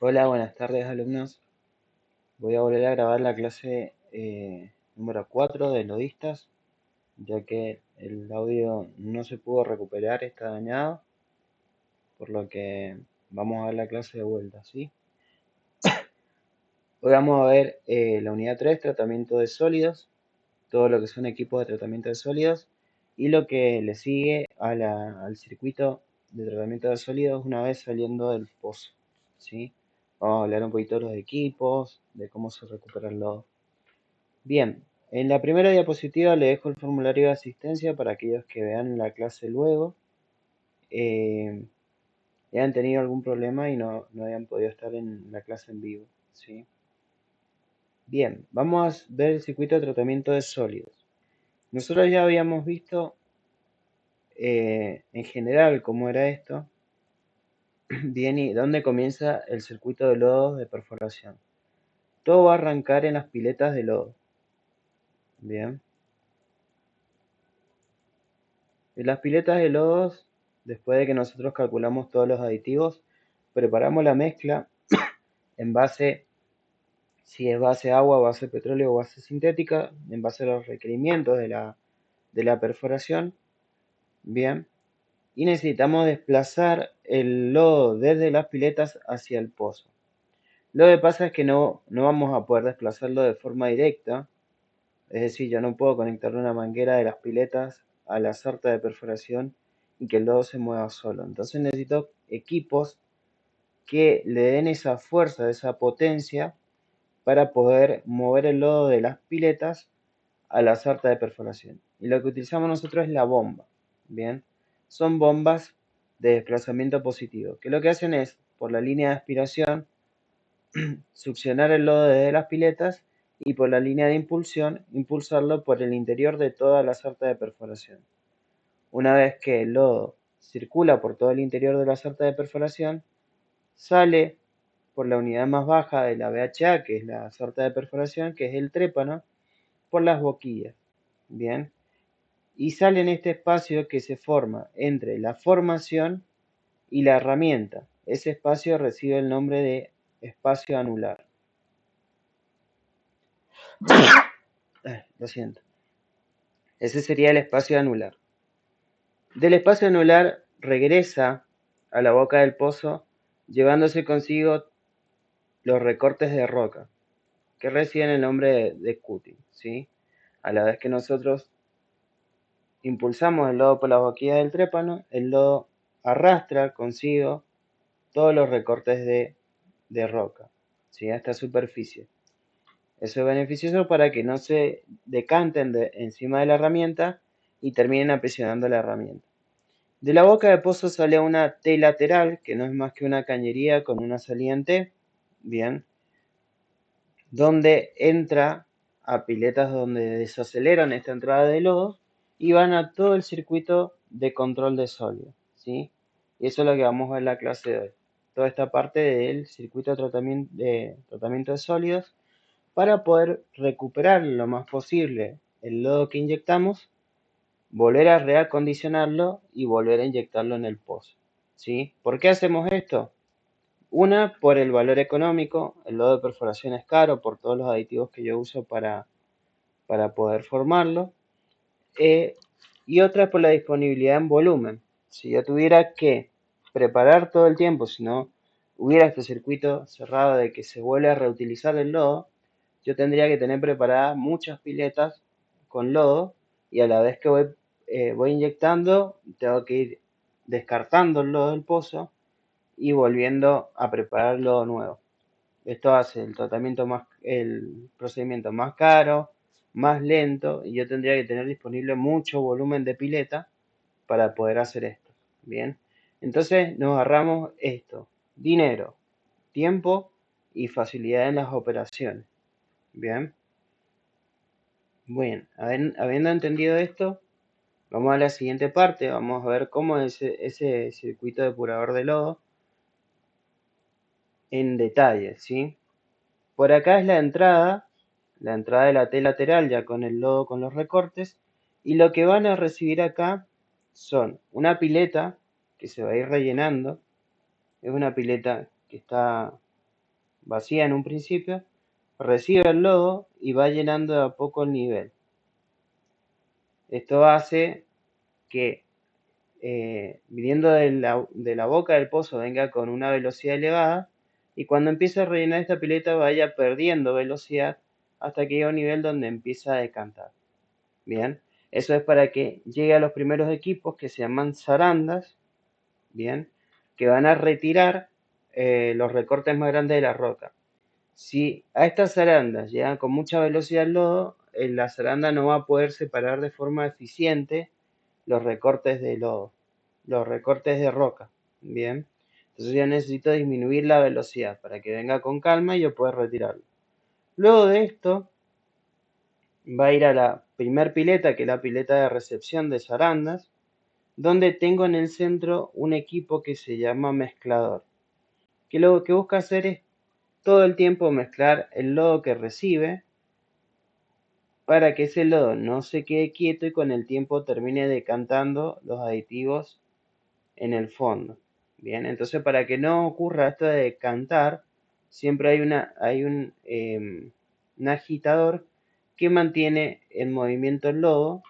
Hola, buenas tardes alumnos. Voy a volver a grabar la clase número 4 de nodistas, ya que el audio no se pudo recuperar, está dañado, por lo que vamos a ver la clase de vuelta, ¿sí? Hoy vamos a ver la unidad 3, tratamiento de sólidos, todo lo que son equipos de tratamiento de sólidos, y lo que le sigue al circuito de tratamiento de sólidos una vez saliendo del pozo, ¿sí? Vamos a hablar un poquito de los equipos, de cómo se recuperan los. Bien, en la primera diapositiva le dejo el formulario de asistencia para aquellos que vean la clase luego eh, y hayan tenido algún problema y no hayan podido estar en la clase en vivo, ¿sí? Bien, vamos a ver el circuito de tratamiento de sólidos. Nosotros ya habíamos visto en general cómo era esto, bien, y dónde comienza el circuito de lodos de perforación. Todo va a arrancar en las piletas de lodo, bien. En las piletas de lodos, después de que nosotros calculamos todos los aditivos, preparamos la mezcla en base, si es base agua, base petróleo o base sintética, en base a los requerimientos de la perforación. Bien, y necesitamos desplazar el lodo desde las piletas hacia el pozo. Lo que pasa es que no vamos a poder desplazarlo de forma directa, es decir, yo no puedo conectar una manguera de las piletas a la sarta de perforación y que el lodo se mueva solo. Entonces necesito equipos que le den esa fuerza, esa potencia para poder mover el lodo de las piletas a la sarta de perforación. Y lo que utilizamos nosotros es la bomba. Bien, son bombas de desplazamiento positivo, que lo que hacen es, por la línea de aspiración, succionar el lodo desde las piletas y por la línea de impulsión, impulsarlo por el interior de toda la sarta de perforación. Una vez que el lodo circula por todo el interior de la sarta de perforación, sale por la unidad más baja de la BHA, que es la sarta de perforación, que es el trépano, por las boquillas. Bien, y sale en este espacio que se forma entre la formación y la herramienta. Ese espacio recibe el nombre de espacio anular. Lo siento. Ese sería el espacio anular. Del espacio anular regresa a la boca del pozo, llevándose consigo los recortes de roca, que reciben el nombre de cutting, ¿sí? A la vez que nosotros impulsamos el lodo por las boquillas del trépano, el lodo arrastra consigo todos los recortes de roca, ¿sí? A esta superficie. Eso es beneficioso para que no se decanten encima de la herramienta y terminen aprisionando la herramienta. De la boca de pozo sale una T lateral, que no es más que una cañería con una salida en T, bien, donde entra a piletas donde desaceleran esta entrada de lodo y van a todo el circuito de control de sólido, ¿sí? Y eso es lo que vamos a ver en la clase de hoy. Toda esta parte del circuito de tratamiento de sólidos para poder recuperar lo más posible el lodo que inyectamos, volver a reacondicionarlo y volver a inyectarlo en el pozo, ¿sí? ¿Por qué hacemos esto? Una, por el valor económico, el lodo de perforación es caro por todos los aditivos que yo uso para poder formarlo, eh, y otra por la disponibilidad en volumen. Si yo tuviera que preparar todo el tiempo, si no hubiera este circuito cerrado de que se vuelve a reutilizar el lodo, yo tendría que tener preparadas muchas piletas con lodo y a la vez que voy inyectando, tengo que ir descartando el lodo del pozo y volviendo a prepararlo nuevo. Esto hace el procedimiento más caro, más lento, y yo tendría que tener disponible mucho volumen de pileta para poder hacer esto. Bien, entonces nos ahorramos esto: dinero, tiempo y facilidad en las operaciones. Bien, bueno, habiendo entendido esto, vamos a la siguiente parte. Vamos a ver cómo es ese circuito depurador de lodo en detalle, ¿sí? Por acá es la entrada de la T lateral ya con el lodo con los recortes, y lo que van a recibir acá son una pileta que se va a ir rellenando. Es una pileta que está vacía en un principio, recibe el lodo y va llenando de a poco el nivel. Esto hace que viniendo de la boca del pozo venga con una velocidad elevada y cuando empiece a rellenar esta pileta vaya perdiendo velocidad hasta que llegue a un nivel donde empieza a decantar. Bien, eso es para que llegue a los primeros equipos que se llaman zarandas, bien, que van a retirar los recortes más grandes de la roca. Si a estas zarandas llegan con mucha velocidad el lodo, la zaranda no va a poder separar de forma eficiente los recortes de lodo, los recortes de roca, bien. Entonces yo necesito disminuir la velocidad para que venga con calma y yo pueda retirarlo. Luego de esto va a ir a la primer pileta, que es la pileta de recepción de zarandas, donde tengo en el centro un equipo que se llama mezclador, que lo que busca hacer es todo el tiempo mezclar el lodo que recibe para que ese lodo no se quede quieto y con el tiempo termine decantando los aditivos en el fondo. Bien, entonces para que no ocurra esto de decantar, siempre hay un agitador que mantiene en movimiento el lodo,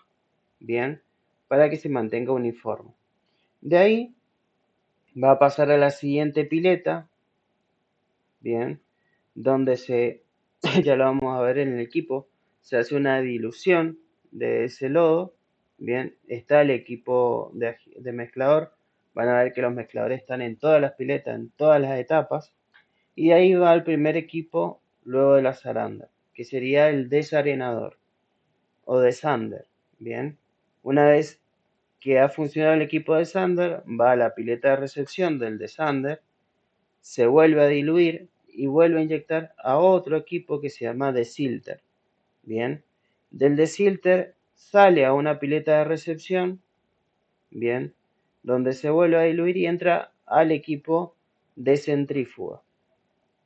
bien, para que se mantenga uniforme. De ahí va a pasar a la siguiente pileta, bien, donde ya lo vamos a ver en el equipo, se hace una dilución de ese lodo, bien, está el equipo de mezclador, van a ver que los mezcladores están en todas las piletas, en todas las etapas, y de ahí va el primer equipo luego de la zaranda, que sería el desarenador o desander, bien, una vez que ha funcionado el equipo de sander, va a la pileta de recepción del desander, se vuelve a diluir y vuelve a inyectar a otro equipo que se llama desilter. Bien, del desilter sale a una pileta de recepción, bien, donde se vuelve a diluir y entra al equipo de centrífuga.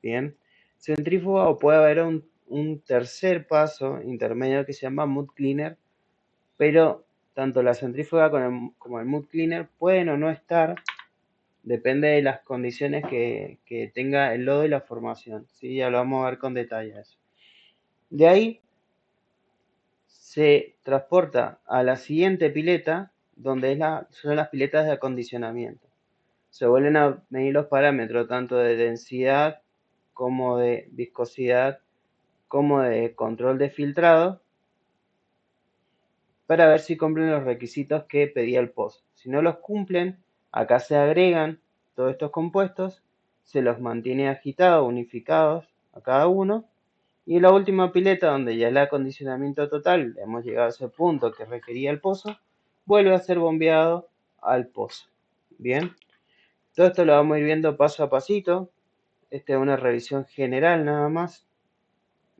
Bien, centrífuga o puede haber un tercer paso intermedio que se llama mud cleaner, pero tanto la centrífuga como el mud cleaner pueden o no estar. Depende de las condiciones que tenga el lodo y la formación, ¿sí? Ya lo vamos a ver con detalle eso. De ahí se transporta a la siguiente pileta, donde son las piletas de acondicionamiento. Se vuelven a medir los parámetros tanto de densidad como de viscosidad, como de control de filtrado, para ver si cumplen los requisitos que pedía el pozo. Si no los cumplen, acá se agregan todos estos compuestos, se los mantiene agitados, unificados a cada uno, y en la última pileta, donde ya el acondicionamiento total, hemos llegado a ese punto que requería el pozo, vuelve a ser bombeado al pozo. Bien, todo esto lo vamos a ir viendo paso a pasito. Esta es una revisión general nada más,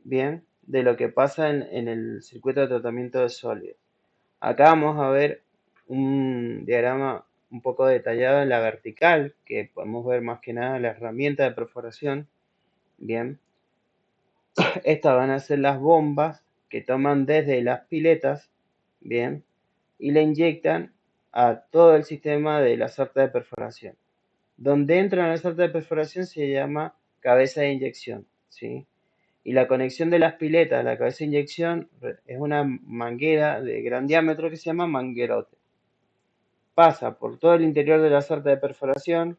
bien, de lo que pasa en el circuito de tratamiento de sólidos. Acá vamos a ver un diagrama un poco detallado en la vertical, que podemos ver más que nada la herramienta de perforación. Bien, estas van a ser las bombas que toman desde las piletas, bien, y le inyectan a todo el sistema de la sarta de perforación. Donde entra en la sarta de perforación se llama cabeza de inyección, ¿sí? Y la conexión de las piletas a la cabeza de inyección es una manguera de gran diámetro que se llama manguerote. Pasa por todo el interior de la sarta de perforación,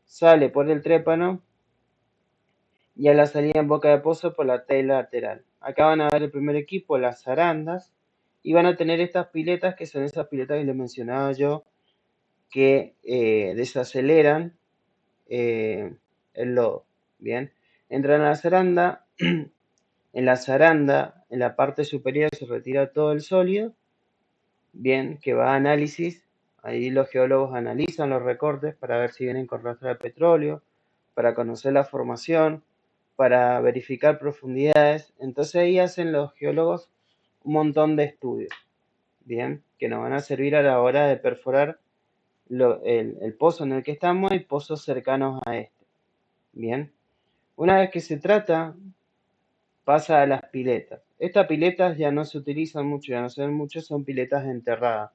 sale por el trépano y a la salida en boca de pozo por la T lateral. Acá van a ver el primer equipo, las zarandas, y van a tener estas piletas que son esas piletas que les mencionaba yo que desaceleran el lodo. Bien, entran a la zaranda, en la zaranda, en la parte superior se retira todo el sólido, bien, que va a análisis. Ahí los geólogos analizan los recortes para ver si vienen con rastro de petróleo, para conocer la formación, para verificar profundidades. Entonces ahí hacen los geólogos un montón de estudios, bien, que nos van a servir a la hora de perforar el pozo en el que estamos y pozos cercanos a este. Bien, una vez que se trata, pasa a las piletas. Estas piletas ya no se utilizan mucho, ya no se ven mucho, son piletas enterradas.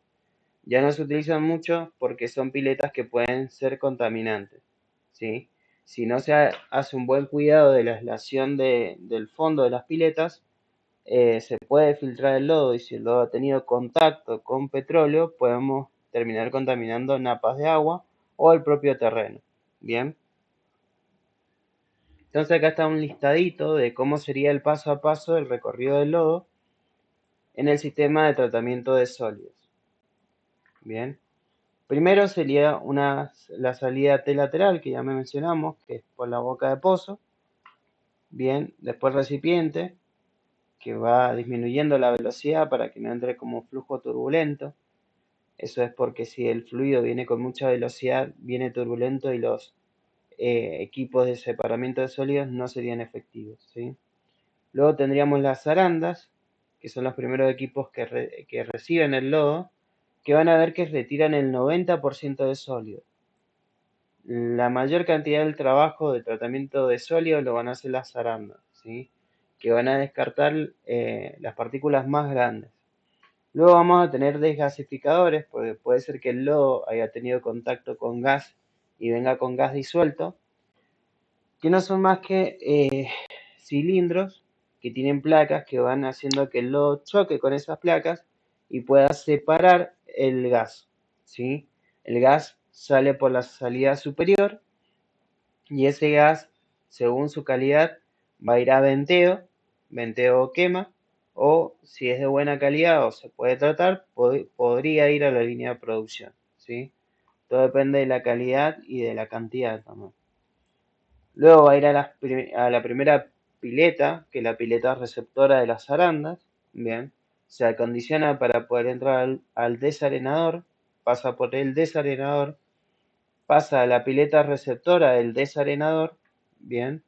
Ya no se utilizan mucho porque son piletas que pueden ser contaminantes, ¿sí? Si no se hace un buen cuidado de la aislación del fondo de las piletas, se puede filtrar el lodo y si el lodo ha tenido contacto con petróleo, podemos terminar contaminando napas de agua o el propio terreno. Bien, entonces acá está un listadito de cómo sería el paso a paso del recorrido del lodo en el sistema de tratamiento de sólidos. Bien, primero sería la salida T lateral que ya me mencionamos, que es por la boca de pozo. Bien, después recipiente, que va disminuyendo la velocidad para que no entre como flujo turbulento. Eso es porque si el fluido viene con mucha velocidad, viene turbulento y los equipos de separamiento de sólidos no serían efectivos, ¿sí? Luego tendríamos las zarandas, que son los primeros equipos que reciben el lodo, que van a ver que retiran el 90% de sólido. La mayor cantidad del trabajo de tratamiento de sólidos lo van a hacer las zarandas, ¿sí? Que van a descartar las partículas más grandes. Luego vamos a tener desgasificadores, porque puede ser que el lodo haya tenido contacto con gas y venga con gas disuelto, que no son más que cilindros que tienen placas que van haciendo que el lodo choque con esas placas y pueda separar el gas, ¿sí? El gas sale por la salida superior y ese gas, según su calidad, va a ir a venteo o quema, o si es de buena calidad o se puede tratar, podría ir a la línea de producción, ¿sí? Todo depende de la calidad y de la cantidad también. Luego va a ir a la primera pileta, que es la pileta receptora de las zarandas, bien, se acondiciona para poder entrar al desarenador, pasa por el desarenador, pasa a la pileta receptora del desarenador, bien,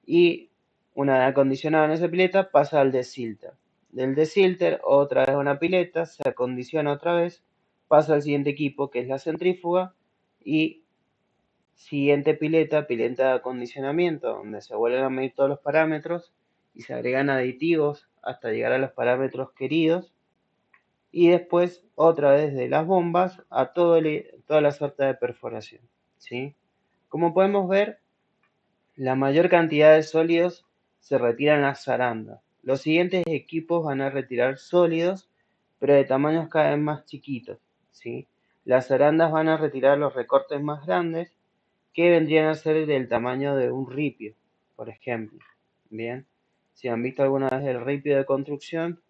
y una vez acondicionada en esa pileta pasa al desilter. Del desilter otra vez a una pileta, se acondiciona otra vez, pasa al siguiente equipo que es la centrífuga y siguiente pileta de acondicionamiento, donde se vuelven a medir todos los parámetros y se agregan aditivos hasta llegar a los parámetros queridos. Y después otra vez de las bombas a toda la suerte de perforación, ¿sí? Como podemos ver, la mayor cantidad de sólidos se retiran en las zarandas. Los siguientes equipos van a retirar sólidos, pero de tamaños cada vez más chiquitos, ¿sí? Las zarandas van a retirar los recortes más grandes, que vendrían a ser del tamaño de un ripio, por ejemplo. Bien, si han visto alguna vez el ripio de construcción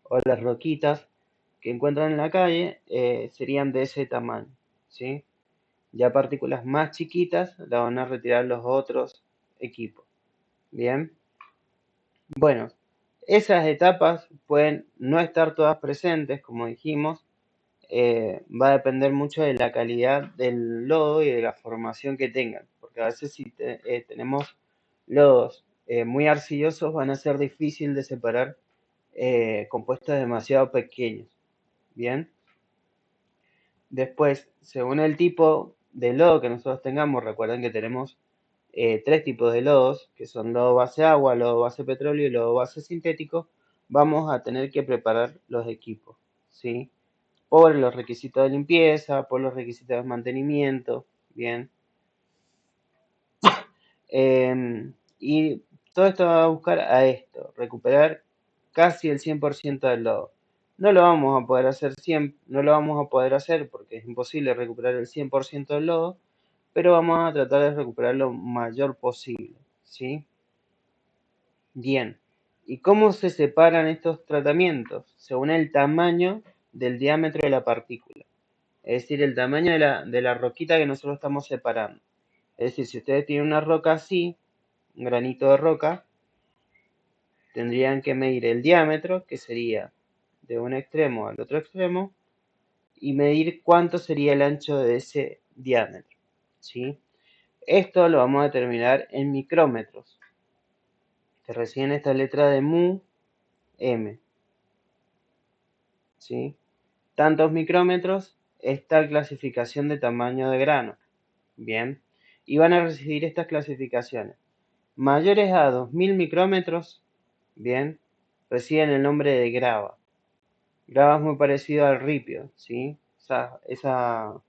o las roquitas que encuentran en la calle, serían de ese tamaño, ¿sí? Ya partículas más chiquitas las van a retirar los otros equipos. Bien, bueno, esas etapas pueden no estar todas presentes, como dijimos, va a depender mucho de la calidad del lodo y de la formación que tengan, porque a veces si tenemos lodos muy arcillosos van a ser difícil de separar compuestos demasiado pequeños. Bien, después, según el tipo de lodo que nosotros tengamos, recuerden que tenemos tres tipos de lodos, que son lodo base agua, lodo base petróleo y lodo base sintético, vamos a tener que preparar los equipos, ¿sí? Por los requisitos de limpieza, por los requisitos de mantenimiento, bien. Y todo esto va a buscar a esto, recuperar casi el 100% del lodo. No lo vamos a poder hacer no lo vamos a poder hacer porque es imposible recuperar el 100% del lodo, pero vamos a tratar de recuperar lo mayor posible, ¿sí? Bien. ¿Y cómo se separan estos tratamientos? Según el tamaño del diámetro de la partícula. Es decir, el tamaño de la roquita que nosotros estamos separando. Es decir, si ustedes tienen una roca así, un granito de roca, tendrían que medir el diámetro, que sería de un extremo al otro extremo, y medir cuánto sería el ancho de ese diámetro, ¿sí? Esto lo vamos a determinar en micrómetros, que reciben esta letra de mu, m, ¿sí? Tantos micrómetros es tal clasificación de tamaño de grano, ¿bien? Y van a recibir estas clasificaciones. Mayores a 2000 micrómetros, bien, reciben el nombre de grava. Grava es muy parecido al ripio, ¿sí? Esa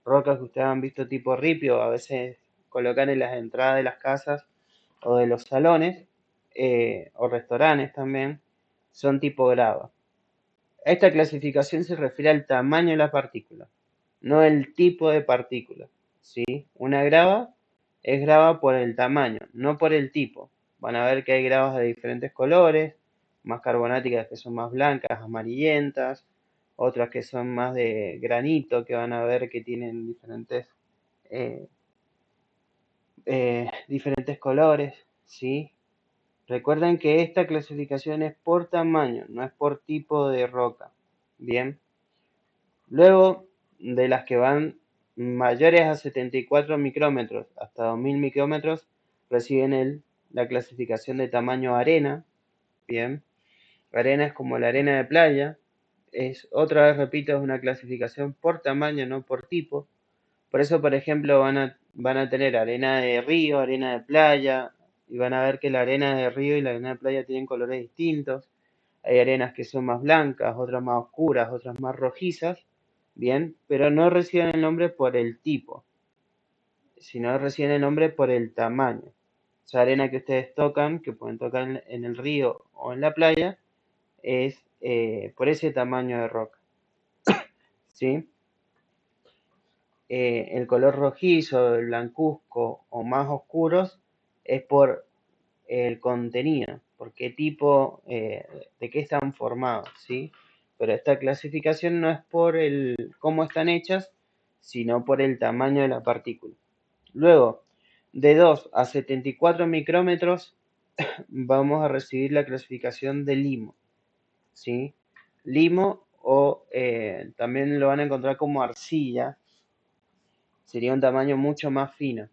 rocas que ustedes han visto tipo ripio, a veces colocan en las entradas de las casas o de los salones, o restaurantes también, son tipo grava. Esta clasificación se refiere al tamaño de la partícula, no el tipo de partícula, ¿sí? Una grava es grava por el tamaño, no por el tipo. Van a ver que hay gravas de diferentes colores, más carbonáticas que son más blancas, amarillentas, otras que son más de granito, que van a ver que tienen eh, diferentes colores, ¿sí? Recuerden que esta clasificación es por tamaño, no es por tipo de roca. Bien. Luego de las que van mayores a 74 micrómetros hasta 2000 micrómetros, reciben la clasificación de tamaño arena. Bien. Arena es como la arena de playa. Otra vez repito, es una clasificación por tamaño, no por tipo. Por eso, por ejemplo, van a tener arena de río, arena de playa, y van a ver que la arena de río y la arena de playa tienen colores distintos. Hay arenas que son más blancas, otras más oscuras, otras más rojizas, bien, pero no reciben el nombre por el tipo, sino reciben el nombre por el tamaño. Esa arena que ustedes tocan, que pueden tocar en el río o en la playa, es por ese tamaño de roca, ¿sí? El color rojizo, el blancuzco o más oscuros es por el contenido, por qué tipo, de qué están formados, ¿sí? Pero esta clasificación no es por cómo están hechas, sino por el tamaño de la partícula. Luego, de 2 a 74 micrómetros, vamos a recibir la clasificación de limo, ¿sí? Limo o también lo van a encontrar como arcilla, sería un tamaño mucho más fino.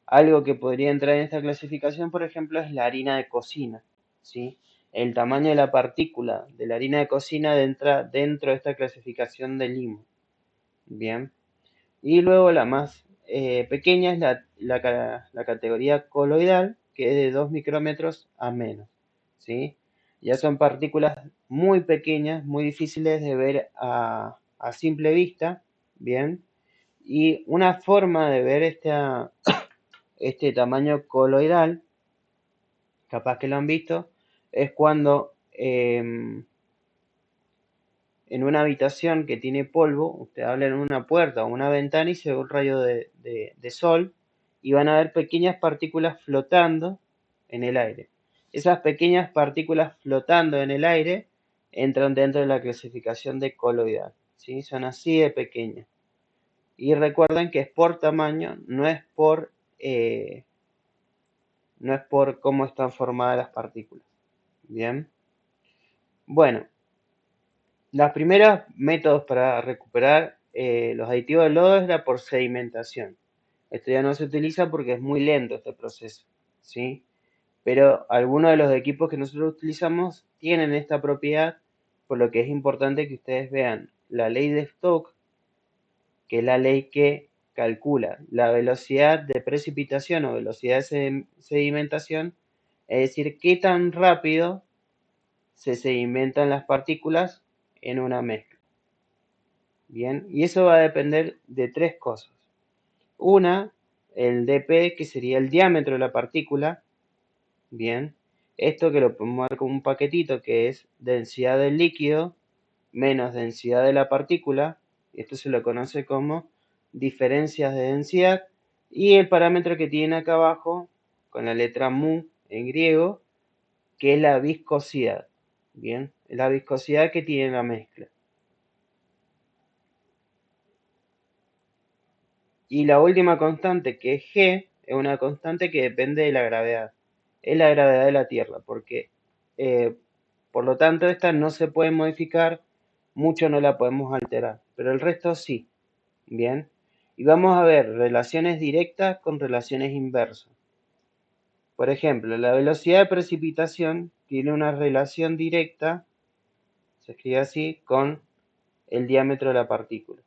Algo que podría entrar en esta clasificación, por ejemplo, es la harina de cocina, ¿sí? El tamaño de la partícula de la harina de cocina entra dentro de esta clasificación de limo. Bien. Y luego la más pequeña es la categoría coloidal, que es de 2 micrómetros a menos, ¿sí? Ya son partículas muy pequeñas, muy difíciles de ver a simple vista, ¿bien? Y una forma de ver este tamaño coloidal, capaz que lo han visto, es cuando en una habitación que tiene polvo, usted habla en una puerta o una ventana y se ve un rayo de sol y van a ver pequeñas partículas flotando en el aire. Esas pequeñas partículas flotando en el aire entran dentro de la clasificación de coloidal, ¿sí? Son así de pequeñas. Y recuerden que es por tamaño, eh, no es por cómo están formadas las partículas. Bien. Bueno, los primeros métodos para recuperar los aditivos del lodo es la por sedimentación. Esto ya no se utiliza porque es muy lento este proceso, ¿sí? Pero algunos de los equipos que nosotros utilizamos tienen esta propiedad, por lo que es importante que ustedes vean la ley de Stokes, que es la ley que calcula la velocidad de precipitación o velocidad de sedimentación, es decir, qué tan rápido se sedimentan las partículas en una mezcla. Bien, y eso va a depender de tres cosas. Una, el dp, que sería el diámetro de la partícula. Bien, esto que lo podemos ver como un paquetito, que es densidad del líquido menos densidad de la partícula. Esto se lo conoce como diferencias de densidad. Y el parámetro que tiene acá abajo, con la letra mu en griego, que es la viscosidad. Bien, la viscosidad que tiene la mezcla. Y la última constante, que es G, es una constante que depende de la gravedad. Es la gravedad de la Tierra, porque eh, por lo tanto esta no se puede modificar, mucho no la podemos alterar, pero el resto sí. Bien. Y vamos a ver relaciones directas con relaciones inversas. Por ejemplo, la velocidad de precipitación tiene una relación directa, se escribe así, con el diámetro de la partícula.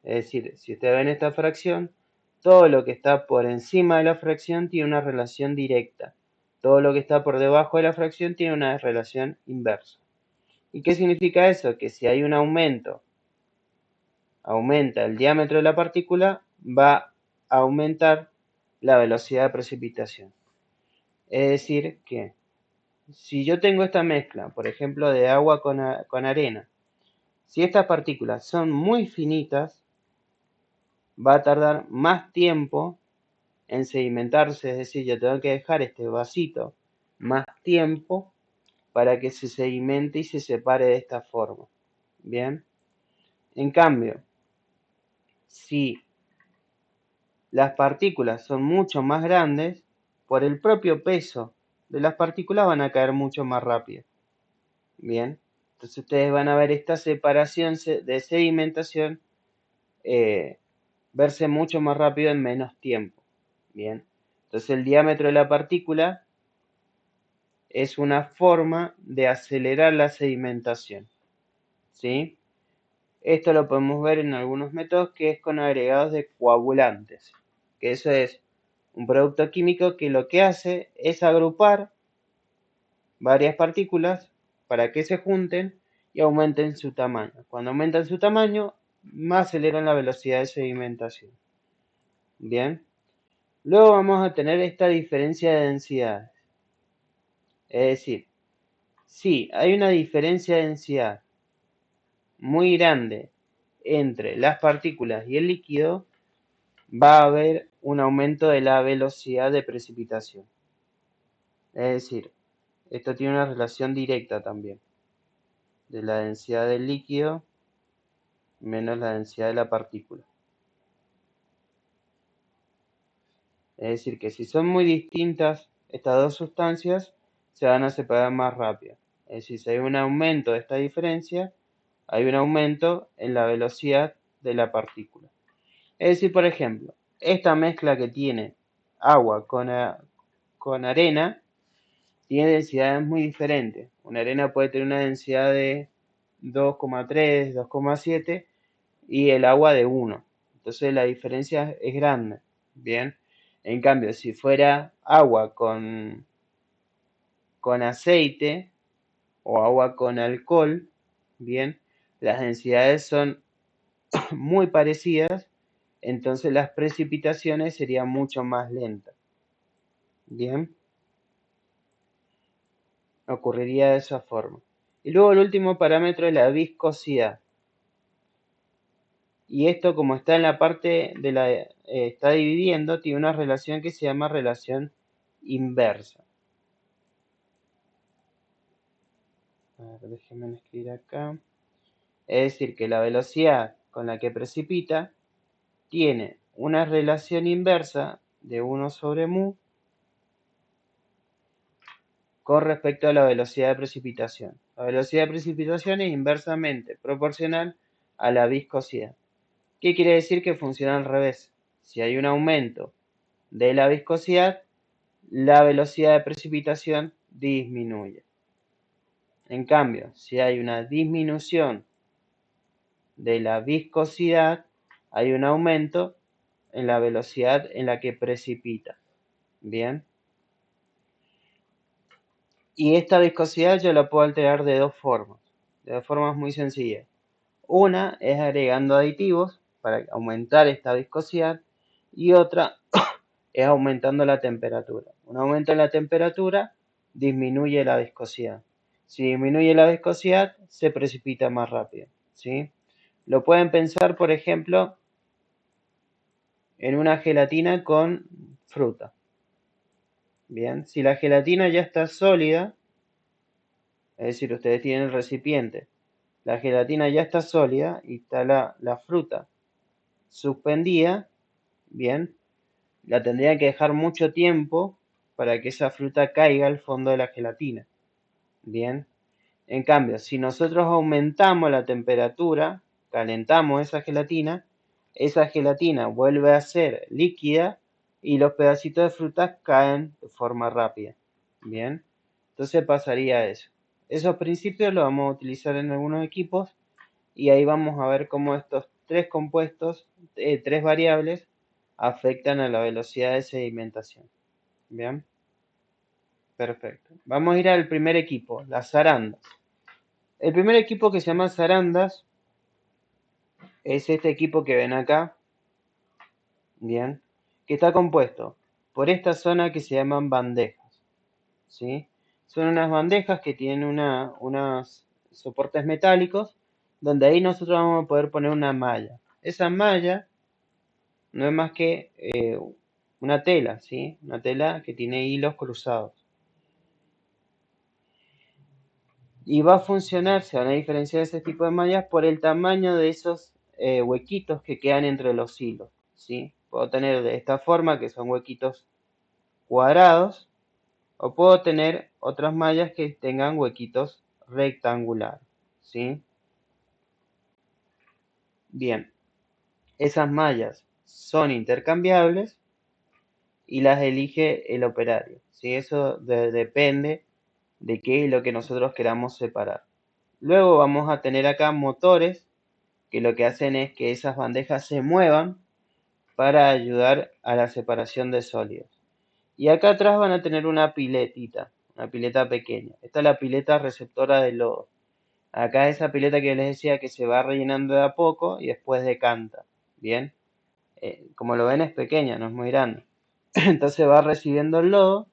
Es decir, si ustedes ven esta fracción, todo lo que está por encima de la fracción tiene una relación directa. Todo lo que está por debajo de la fracción tiene una relación inversa. ¿Y qué significa eso? Que si hay un aumento aumenta el diámetro de la partícula, va a aumentar la velocidad de precipitación. Es decir, que si yo tengo esta mezcla, por ejemplo, de agua con arena, si estas partículas son muy finitas, va a tardar más tiempo en sedimentarse, es decir, yo tengo que dejar este vasito más tiempo para que se sedimente y se separe de esta forma. Bien, en cambio, si las partículas son mucho más grandes, por el propio peso de las partículas van a caer mucho más rápido. Bien, entonces ustedes van a ver esta separación de sedimentación verse mucho más rápido en menos tiempo. Bien, entonces el diámetro de la partícula es una forma de acelerar la sedimentación. ¿Sí? Esto lo podemos ver en algunos métodos, que es con agregados de coagulantes, que eso es un producto químico que lo que hace es agrupar varias partículas para que se junten y aumenten su tamaño. Cuando aumentan su tamaño, más aceleran la velocidad de sedimentación. Bien, luego vamos a tener esta diferencia de densidades. Es decir, si hay una diferencia de densidad muy grande entre las partículas y el líquido, va a haber un aumento de la velocidad de precipitación. Es decir, esto tiene una relación directa también de la densidad del líquido menos la densidad de la partícula. Es decir, que si son muy distintas estas dos sustancias, se van a separar más rápido. Es decir, si hay un aumento de esta diferencia, hay un aumento en la velocidad de la partícula. Es decir, por ejemplo, esta mezcla que tiene agua con arena tiene densidades muy diferentes. Una arena puede tener una densidad de 2,3, 2,7 y el agua de 1. Entonces la diferencia es grande. Bien. En cambio, si fuera agua con aceite o agua con alcohol, bien, las densidades son muy parecidas, entonces las precipitaciones serían mucho más lentas. Bien, ocurriría de esa forma. Y luego el último parámetro es la viscosidad. Y esto, como está en la parte de la está dividiendo, tiene una relación que se llama relación inversa. A ver, déjenme escribir acá. Es decir, que la velocidad con la que precipita tiene una relación inversa de 1 sobre mu con respecto a la velocidad de precipitación. La velocidad de precipitación es inversamente proporcional a la viscosidad. ¿Qué quiere decir? Que funciona al revés. Si hay un aumento de la viscosidad, la velocidad de precipitación disminuye. En cambio, si hay una disminución de la viscosidad, hay un aumento en la velocidad en la que precipita. Bien. Y esta viscosidad yo la puedo alterar de dos formas muy sencillas. Una es agregando aditivos para aumentar esta viscosidad y otra es aumentando la temperatura. Un aumento en la temperatura disminuye la viscosidad. Si disminuye la viscosidad, se precipita más rápido, ¿sí? Lo pueden pensar, por ejemplo, en una gelatina con fruta. Bien, si la gelatina ya está sólida, es decir, ustedes tienen el recipiente, la gelatina ya está sólida y está la fruta suspendida, bien, la tendrían que dejar mucho tiempo para que esa fruta caiga al fondo de la gelatina. Bien, en cambio, si nosotros aumentamos la temperatura, calentamos esa gelatina vuelve a ser líquida y los pedacitos de fruta caen de forma rápida. Bien, entonces pasaría eso. Esos principios los vamos a utilizar en algunos equipos y ahí vamos a ver cómo estos tres compuestos, tres variables, afectan a la velocidad de sedimentación. Bien, perfecto. Vamos a ir al primer equipo, las zarandas. El primer equipo, que se llama zarandas, es este equipo que ven acá, bien, que está compuesto por esta zona que se llaman bandejas, ¿sí? Son unas bandejas que tienen unos soportes metálicos, donde ahí nosotros vamos a poder poner una malla. Esa malla no es más que una tela, ¿sí? Una tela que tiene hilos cruzados. Y va a funcionar, se van a diferenciar ese tipo de mallas por el tamaño de esos huequitos que quedan entre los hilos, ¿sí? Puedo tener de esta forma, que son huequitos cuadrados, o puedo tener otras mallas que tengan huequitos rectangulares, ¿sí? Bien, esas mallas son intercambiables y las elige el operario, ¿sí? Eso depende de qué es lo que nosotros queramos separar. Luego vamos a tener acá motores que lo que hacen es que esas bandejas se muevan para ayudar a la separación de sólidos. Y acá atrás van a tener una piletita, una pileta pequeña. Esta es la pileta receptora de lodo. Acá esa pileta que les decía que se va rellenando de a poco y después decanta. Bien, como lo ven es pequeña, no es muy grande. Entonces va recibiendo el lodo,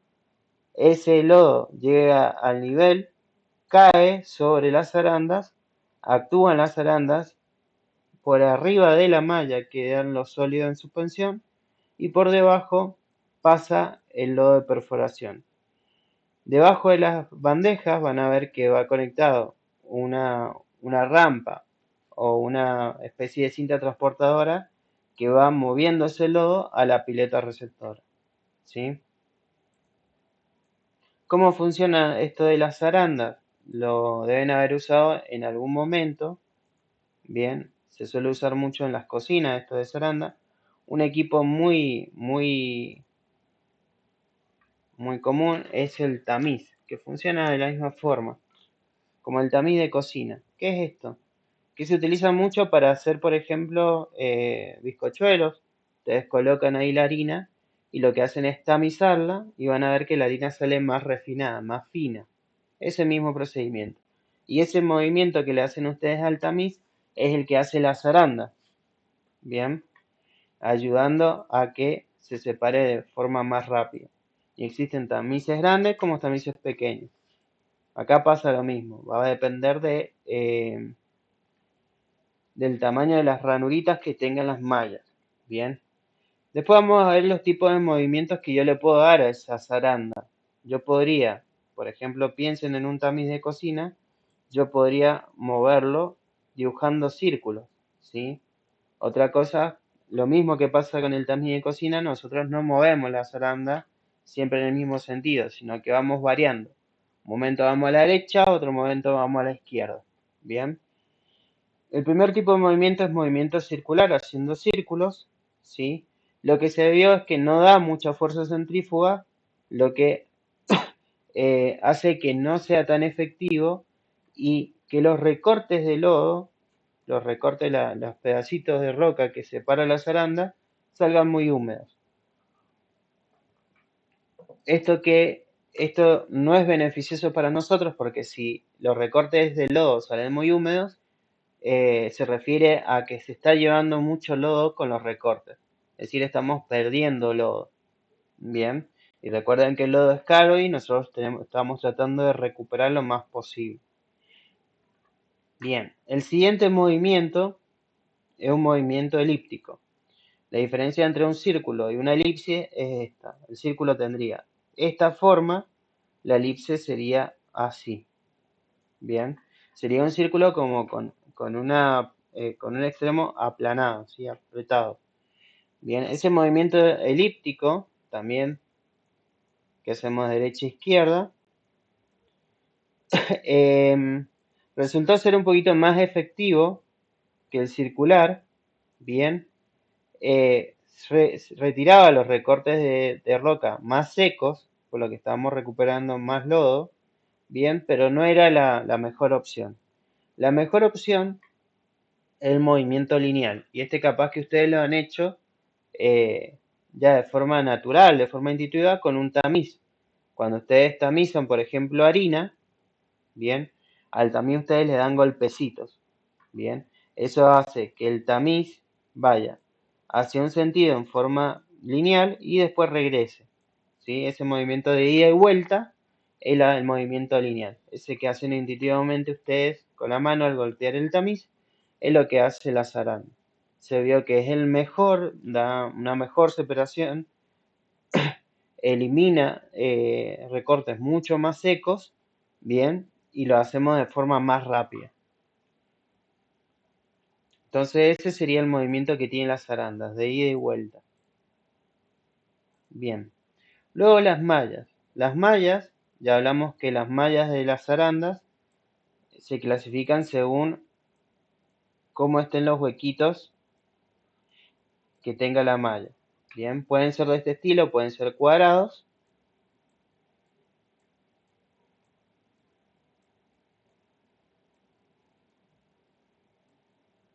ese lodo llega al nivel, cae sobre las zarandas, actúan las zarandas, por arriba de la malla quedan los sólidos en suspensión y por debajo pasa el lodo de perforación. Debajo de las bandejas van a ver que va conectado una rampa o una especie de cinta transportadora que va moviendo ese lodo a la pileta receptora, ¿sí? ¿Cómo funciona esto de las zarandas? Lo deben haber usado en algún momento. Bien, se suele usar mucho en las cocinas esto de zaranda. Un equipo muy común es el tamiz, que funciona de la misma forma, como el tamiz de cocina. ¿Qué es esto? Que se utiliza mucho para hacer, por ejemplo, bizcochuelos. Ustedes colocan ahí la harina y lo que hacen es tamizarla y van a ver que la harina sale más refinada, más fina. Ese mismo procedimiento. Y ese movimiento que le hacen ustedes al tamiz es el que hace la zaranda. Bien, ayudando a que se separe de forma más rápida. Y existen tamices grandes como tamices pequeños. Acá pasa lo mismo, va a depender del tamaño de las ranuritas que tengan las mallas. Bien, después vamos a ver los tipos de movimientos que yo le puedo dar a esa zaranda. Yo podría, por ejemplo, piensen en un tamiz de cocina, yo podría moverlo dibujando círculos, ¿sí? Otra cosa, lo mismo que pasa con el tamiz de cocina, nosotros no movemos la zaranda siempre en el mismo sentido, sino que vamos variando. Un momento vamos a la derecha, otro momento vamos a la izquierda. Bien. El primer tipo de movimiento es movimiento circular, haciendo círculos, ¿sí? Lo que se vio es que no da mucha fuerza centrífuga, lo que hace que no sea tan efectivo y que los recortes de lodo, los recortes, los pedacitos de roca que separan la zaranda, salgan muy húmedos. Esto no es beneficioso para nosotros porque si los recortes de lodo salen muy húmedos, se refiere a que se está llevando mucho lodo con los recortes. Es decir, estamos perdiendo lodo. Bien, y recuerden que el lodo es caro y nosotros estamos tratando de recuperar lo más posible. Bien, el siguiente movimiento es un movimiento elíptico. La diferencia entre un círculo y una elipse es esta. El círculo tendría esta forma, la elipse sería así. Bien, sería un círculo como con un extremo aplanado, ¿sí? Apretado. Bien, ese movimiento elíptico también que hacemos derecha e izquierda resultó ser un poquito más efectivo que el circular. Bien, retiraba los recortes de roca más secos, por lo que estábamos recuperando más lodo, bien, pero no era la mejor opción. La mejor opción es el movimiento lineal, y este capaz que ustedes lo han hecho ya de forma natural, de forma intuitiva, con un tamiz. Cuando ustedes tamizan, por ejemplo, harina, bien, al tamiz ustedes le dan golpecitos, bien. Eso hace que el tamiz vaya hacia un sentido en forma lineal y después regrese. ¿Sí? Ese movimiento de ida y vuelta es el movimiento lineal. Ese que hacen intuitivamente ustedes con la mano al golpear el tamiz es lo que hace la zaranda. Se vio que es el mejor, da una mejor separación, elimina recortes mucho más secos, bien, y lo hacemos de forma más rápida. Entonces ese sería el movimiento que tienen las zarandas, de ida y vuelta. Bien. Luego las mallas. Las mallas, ya hablamos que las mallas de las zarandas se clasifican según cómo estén los huequitos que tenga la malla. Bien, pueden ser de este estilo, pueden ser cuadrados.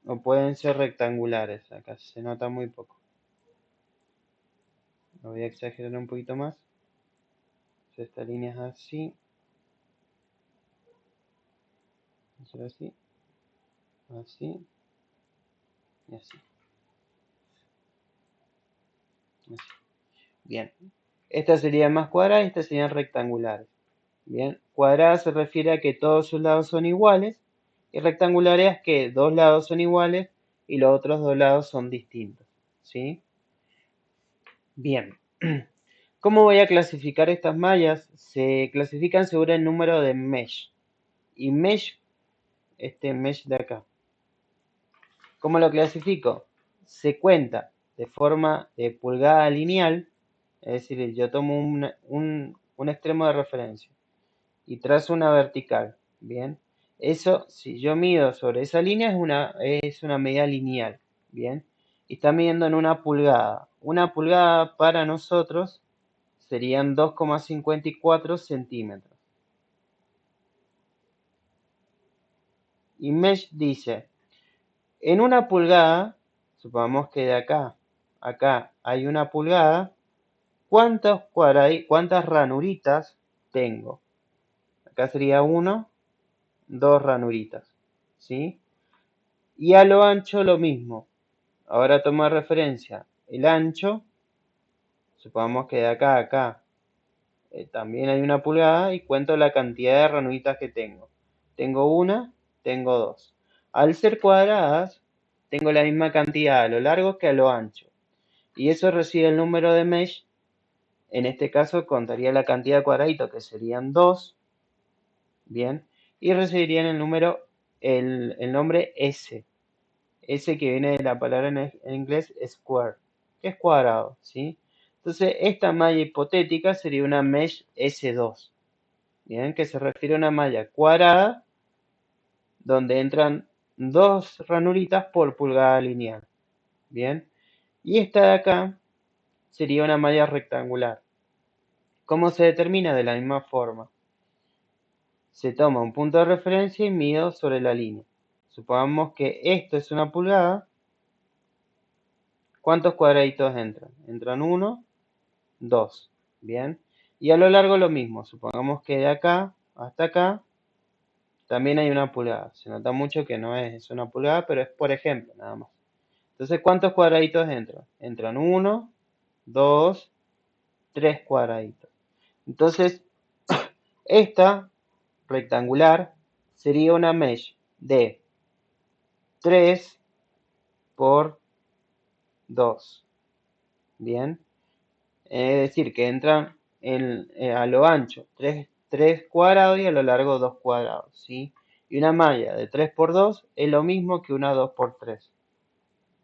O pueden ser rectangulares. Acá se nota muy poco. Lo voy a exagerar un poquito más. Esta línea es así. Hacer así. Así. Y así. Así. Bien. Estas serían más cuadradas y estas serían rectangulares. Bien. Cuadrada se refiere a que todos sus lados son iguales. Y rectangular es que dos lados son iguales y los otros dos lados son distintos. ¿Sí? Bien. ¿Cómo voy a clasificar estas mallas? Se clasifican según el número de mesh. Y mesh, este mesh de acá. ¿Cómo lo clasifico? Se cuenta de forma de pulgada lineal, es decir, yo tomo un extremo de referencia y trazo una vertical. Bien, eso, si yo mido sobre esa línea, es una medida lineal. Bien, y está midiendo en una pulgada. Una pulgada para nosotros serían 2,54 centímetros. Y Mesh dice, en una pulgada, supongamos que de acá, acá hay una pulgada, ¿cuántas ranuritas tengo? Acá sería 1, 2 ranuritas, ¿sí? Y a lo ancho lo mismo. Ahora tomo de referencia el ancho, supongamos que de acá a acá también hay una pulgada y cuento la cantidad de ranuritas que tengo. Tengo una, tengo dos. Al ser cuadradas, tengo la misma cantidad a lo largo que a lo ancho. Y eso recibe el número de mesh. En este caso contaría la cantidad de cuadraditos, que serían 2. Bien. Y recibirían el número, el nombre S. S que viene de la palabra en inglés square, que es cuadrado, ¿sí? Entonces, esta malla hipotética sería una mesh S2. Bien, que se refiere a una malla cuadrada donde entran dos ranuritas por pulgada lineal. Bien, y esta de acá sería una malla rectangular. ¿Cómo se determina? De la misma forma. Se toma un punto de referencia y mido sobre la línea. Supongamos que esto es una pulgada. ¿Cuántos cuadraditos entran? Entran 1, 2. Bien. Y a lo largo lo mismo. Supongamos que de acá hasta acá también hay una pulgada. Se nota mucho que no es una pulgada, pero es por ejemplo, nada más. Entonces, ¿cuántos cuadraditos entran? Entran 1, 2, 3 cuadraditos. Entonces, esta rectangular sería una mesh de 3 por 2. Bien. Es decir, que entran a lo ancho 3 cuadrados y a lo largo 2 cuadrados. ¿Sí? Y una malla de 3 por 2 es lo mismo que una 2 por 3.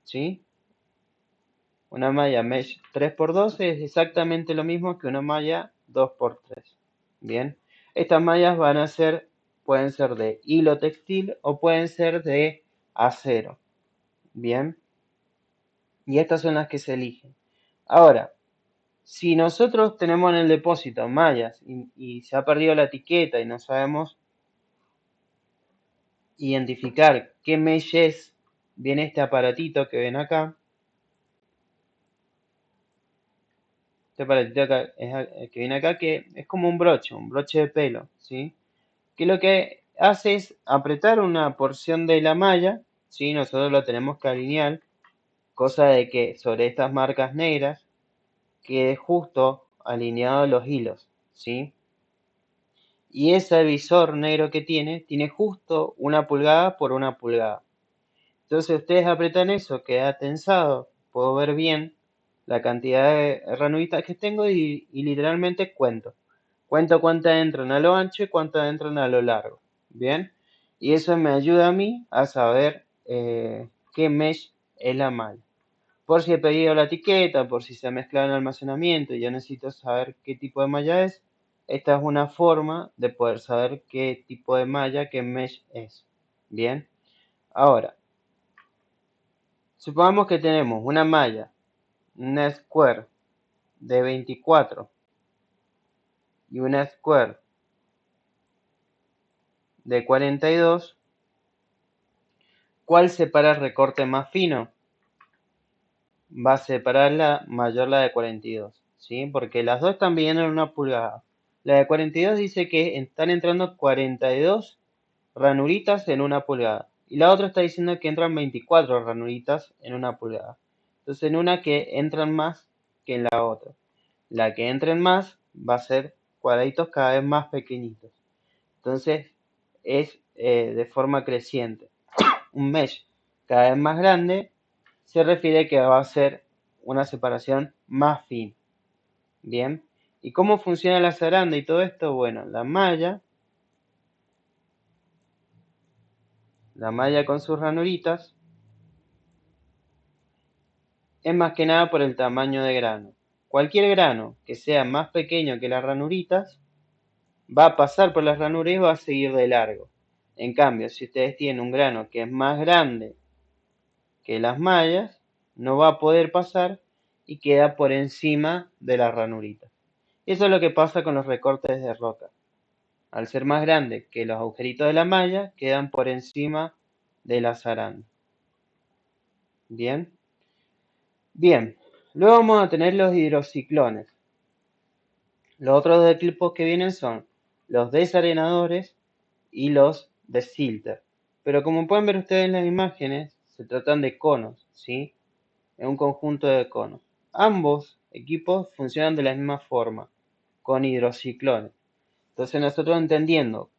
¿Sí? Una malla mesh 3 por 2 es exactamente lo mismo que una malla 2 por 3. Bien. Estas mallas pueden ser de hilo textil o pueden ser de acero. Bien. Y estas son las que se eligen. Ahora, si nosotros tenemos en el depósito mallas y se ha perdido la etiqueta y no sabemos identificar qué mesh es, viene este aparatito que ven acá. Este aparatito acá, que viene acá, que es como un broche de pelo, ¿sí? Que lo que hace es apretar una porción de la malla, ¿sí? Nosotros lo tenemos que alinear, cosa de que sobre estas marcas negras quede justo alineado los hilos, ¿sí? Y ese visor negro que tiene justo 1 pulgada por 1 pulgada. Entonces ustedes apretan eso, queda tensado, puedo ver bien la cantidad de ranuritas que tengo y literalmente cuento. Cuento cuántas entran a lo ancho y cuántas entran a lo largo. Bien, y eso me ayuda a mí a saber qué mesh es la malla. Por si he pedido la etiqueta, por si se ha mezclado en almacenamiento y yo necesito saber qué tipo de malla es, esta es una forma de poder saber qué tipo de malla, qué mesh es. Bien, ahora, supongamos que tenemos una malla, una square de 24 y una square de 42. ¿Cuál separa el recorte más fino? Va a separar la mayor, la de 42, ¿sí? Porque las dos están viendo en 1 pulgada. La de 42 dice que están entrando 42 ranuritas en 1 pulgada. Y la otra está diciendo que entran 24 ranuritas en 1 pulgada. Entonces en una que entran más que en la otra. La que entren más va a ser cuadraditos cada vez más pequeñitos. Entonces es de forma creciente. Un mesh cada vez más grande se refiere que va a ser una separación más fina. Bien. ¿Y cómo funciona la zaranda y todo esto? Bueno, la malla con sus ranuritas es más que nada por el tamaño de grano. Cualquier grano que sea más pequeño que las ranuritas va a pasar por las ranuras y va a seguir de largo. En cambio, si ustedes tienen un grano que es más grande que las mallas, no va a poder pasar y queda por encima de las ranuritas. Eso es lo que pasa con los recortes de roca. Al ser más grandes que los agujeritos de la malla, quedan por encima de la zaranda. Bien. Bien. Luego vamos a tener los hidrociclones. Los otros dos equipos que vienen son los desarenadores y los desilter. Pero como pueden ver ustedes en las imágenes, se tratan de conos, ¿sí? Es un conjunto de conos. Ambos equipos funcionan de la misma forma, con hidrociclones. Entonces nosotros entendiendo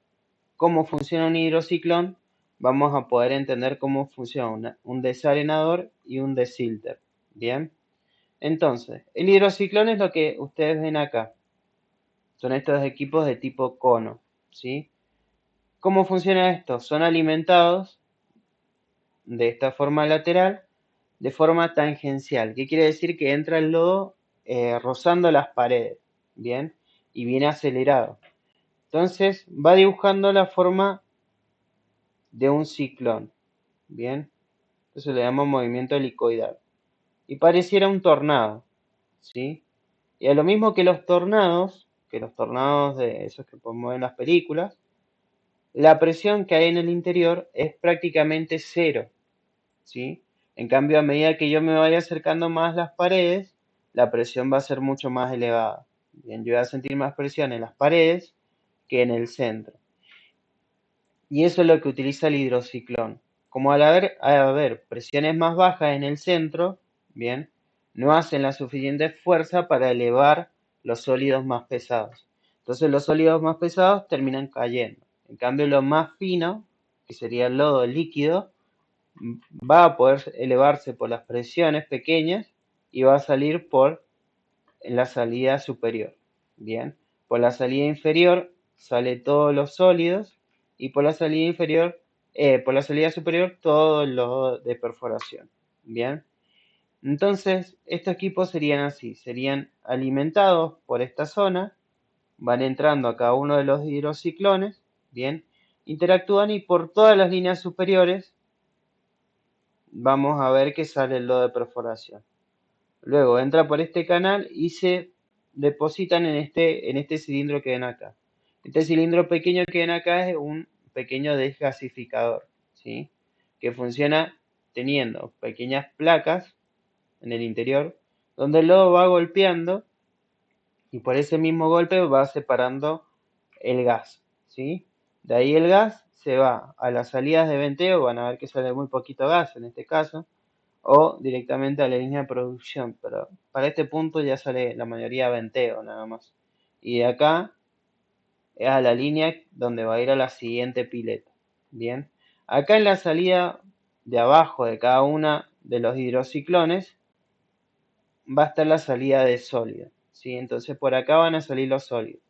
cómo funciona un hidrociclón, vamos a poder entender cómo funciona un desarenador y un desilter. Bien, entonces, el hidrociclón es lo que ustedes ven acá. Son estos equipos de tipo cono, ¿sí? ¿Cómo funciona esto? Son alimentados de esta forma lateral, de forma tangencial. ¿Qué quiere decir? Que entra el lodo rozando las paredes, ¿bien? Y viene acelerado. Entonces va dibujando la forma de un ciclón, ¿bien? Eso le llama movimiento helicoidal. Y pareciera un tornado, ¿sí? Y a lo mismo que los tornados de esos que podemos ver en las películas, la presión que hay en el interior es prácticamente cero, ¿sí? En cambio, a medida que yo me vaya acercando más a las paredes, la presión va a ser mucho más elevada. Bien, yo voy a sentir más presión en las paredes que en el centro. Y eso es lo que utiliza el hidrociclón. Como al haber presiones más bajas en el centro, bien, no hacen la suficiente fuerza para elevar los sólidos más pesados. Entonces los sólidos más pesados terminan cayendo. En cambio, lo más fino, que sería el lodo líquido, va a poder elevarse por las presiones pequeñas y va a salir por la salida superior. Bien, por la salida inferior sale todos los sólidos y por la salida inferior, por la salida superior todo lo de perforación. Bien, entonces estos equipos serían así, serían alimentados por esta zona, van entrando a cada uno de los hidrociclones, bien, interactúan y por todas las líneas superiores vamos a ver que sale el lodo de perforación. Luego entra por este canal y se depositan en este cilindro que ven acá. Este cilindro pequeño que ven acá es un pequeño desgasificador, ¿sí? Que funciona teniendo pequeñas placas en el interior donde el lodo va golpeando y por ese mismo golpe va separando el gas, ¿sí? De ahí el gas se va a las salidas de venteo, van a ver que sale muy poquito gas en este caso, o directamente a la línea de producción, pero para este punto ya sale la mayoría venteo nada más. Y de acá es a la línea donde va a ir a la siguiente pileta. Bien, acá en la salida de abajo de cada una de los hidrociclones va a estar la salida de sólido, ¿sí? Entonces por acá van a salir los sólidos.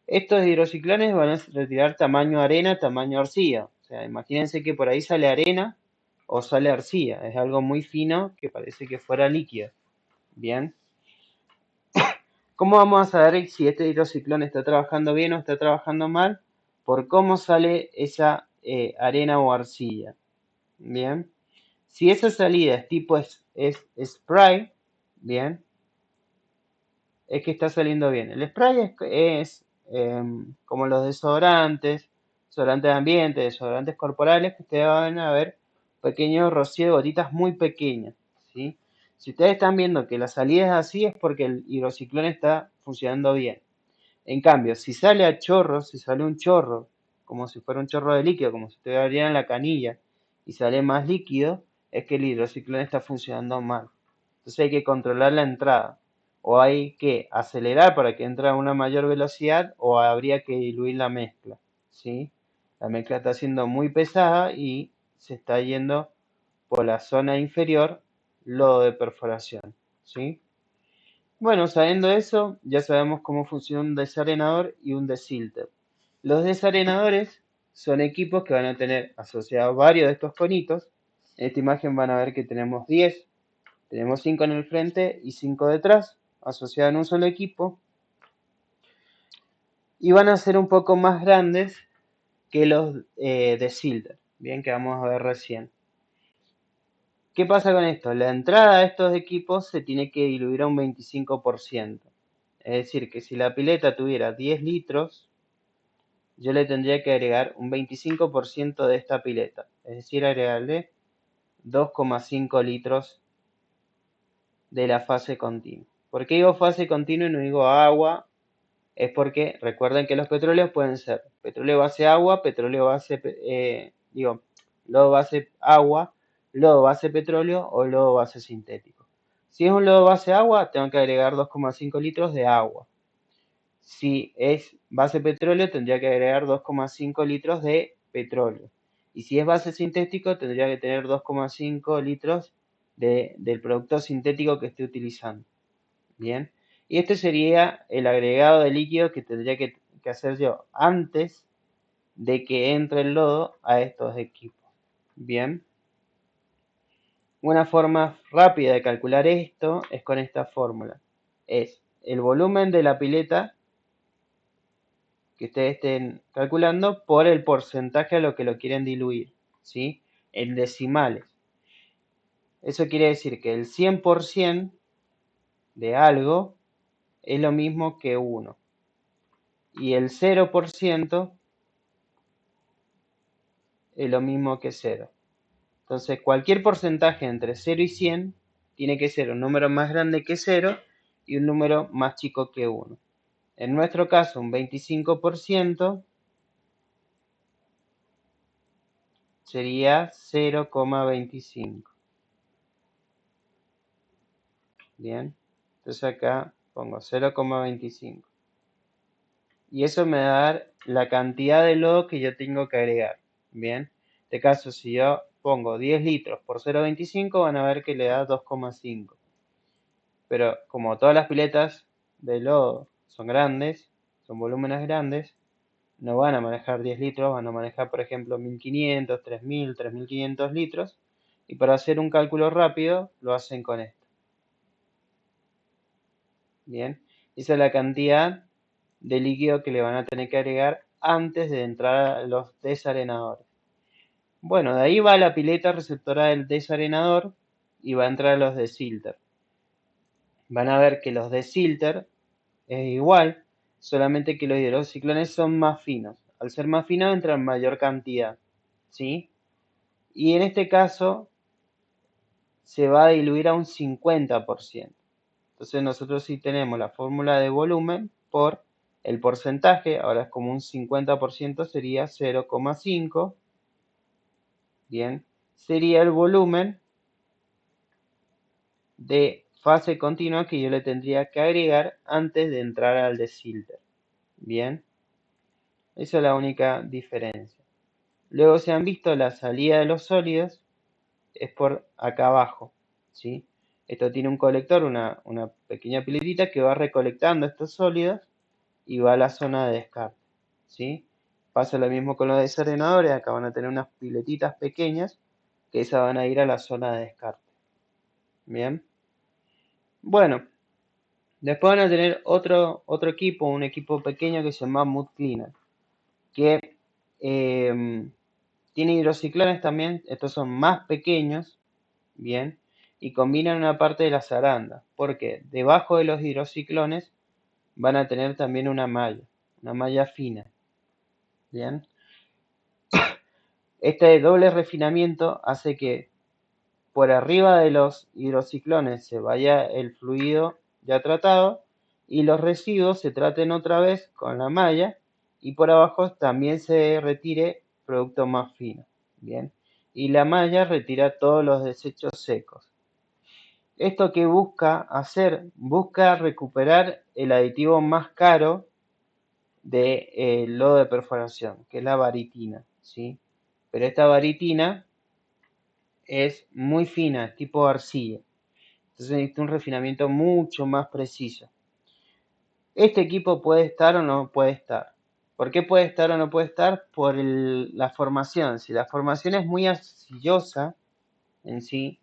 Estos hidrociclones van a retirar tamaño arena, tamaño arcilla. O sea, imagínense que por ahí sale arena o sale arcilla. Es algo muy fino que parece que fuera líquido. Bien. ¿Cómo vamos a saber si este hidrociclón está trabajando bien o está trabajando mal? Por cómo sale esa arena o arcilla. Bien. Si esa salida es tipo es spray, bien, es que está saliendo bien. El spray es como los desodorantes de ambiente, desodorantes corporales, que ustedes van a ver pequeños rocíos de gotitas muy pequeñas, ¿sí? Si ustedes están viendo que la salida es así, es porque el hidrociclón está funcionando bien. En cambio, si sale a chorro, si sale un chorro, como si fuera un chorro de líquido, como si ustedes abrieran la canilla y sale más líquido, es que el hidrociclón está funcionando mal. Entonces hay que controlar la entrada. O hay que acelerar para que entre a una mayor velocidad o habría que diluir la mezcla, ¿sí? La mezcla está siendo muy pesada y se está yendo por la zona inferior lodo de perforación, ¿sí? Bueno, sabiendo eso, ya sabemos cómo funciona un desarenador y un desilter. Los desarenadores son equipos que van a tener asociados varios de estos conitos. En esta imagen van a ver que tenemos 10, tenemos 5 en el frente y 5 detrás, asociados en un solo equipo. Y van a ser un poco más grandes que los desilter, bien, que vamos a ver recién. ¿Qué pasa con esto? La entrada de estos equipos se tiene que diluir a un 25%. Es decir, que si la pileta tuviera 10 litros, yo le tendría que agregar un 25% de esta pileta. Es decir, agregarle 2,5 litros de la fase continua. ¿Por qué digo fase continua y no digo agua? Es porque recuerden que los petróleos pueden ser petróleo base agua, petróleo base, lodo base agua, lodo base petróleo o lodo base sintético. Si es un lodo base agua, tengo que agregar 2,5 litros de agua. Si es base petróleo, tendría que agregar 2,5 litros de petróleo. Y si es base sintético, tendría que tener 2,5 litros del producto sintético que esté utilizando. Bien. Y este sería el agregado de líquido que tendría que hacer yo antes de que entre el lodo a estos equipos. Bien. Una forma rápida de calcular esto es con esta fórmula. Es el volumen de la pileta que ustedes estén calculando por el porcentaje a lo que lo quieren diluir, ¿sí? En decimales. Eso quiere decir que el 100% de algo es lo mismo que 1. Y el 0% es lo mismo que 0. Entonces, cualquier porcentaje entre 0 y 100 tiene que ser un número más grande que 0 y un número más chico que 1. En nuestro caso, un 25% sería 0,25. Bien, entonces acá pongo 0,25. Y eso me va a dar la cantidad de lodo que yo tengo que agregar. Bien, en este caso, si yo pongo 10 litros por 0,25, van a ver que le da 2,5. Pero como todas las piletas de lodo son grandes, son volúmenes grandes, no van a manejar 10 litros, van a manejar, por ejemplo, 1500, 3000, 3500 litros. Y para hacer un cálculo rápido, lo hacen con esto. Bien, esa es la cantidad de líquido que le van a tener que agregar antes de entrar a los desarenadores. Bueno, de ahí va la pileta receptora del desarenador y va a entrar a los desilter. Van a ver que los desilter es igual, solamente que los hidrociclones son más finos. Al ser más finos entran mayor cantidad, ¿sí? Y en este caso se va a diluir a un 50%. Entonces nosotros sí tenemos la fórmula de volumen por El porcentaje, ahora es como un 50%, sería 0,5. Bien, sería el volumen de fase continua que yo le tendría que agregar antes de entrar al desilter. Bien, esa es la única diferencia. Luego, se han visto la salida de los sólidos, es por acá abajo, ¿sí? Esto tiene un colector, una pequeña piletita que va recolectando estos sólidos y va a la zona de descarte, ¿sí? Pasa lo mismo con los desordenadores, acá van a tener unas piletitas pequeñas que esas van a ir a la zona de descarte. Bien. Bueno, después van a tener otro equipo, un equipo pequeño que se llama Mood Cleaner, que tiene hidrociclones también, estos son más pequeños, bien, y combinan una parte de la zaranda, porque debajo de los hidrociclones van a tener también una malla fina, bien. Este doble refinamiento hace que por arriba de los hidrociclones se vaya el fluido ya tratado y los residuos se traten otra vez con la malla y por abajo también se retire producto más fino, bien. Y la malla retira todos los desechos secos. ¿Esto qué busca hacer? Busca recuperar el aditivo más caro del lodo de perforación, que es la baritina, ¿sí? Pero esta baritina es muy fina, es tipo arcilla. Entonces necesita un refinamiento mucho más preciso. Este equipo puede estar o no puede estar. ¿Por qué puede estar o no puede estar? Por la formación. Si la formación es muy arcillosa en sí,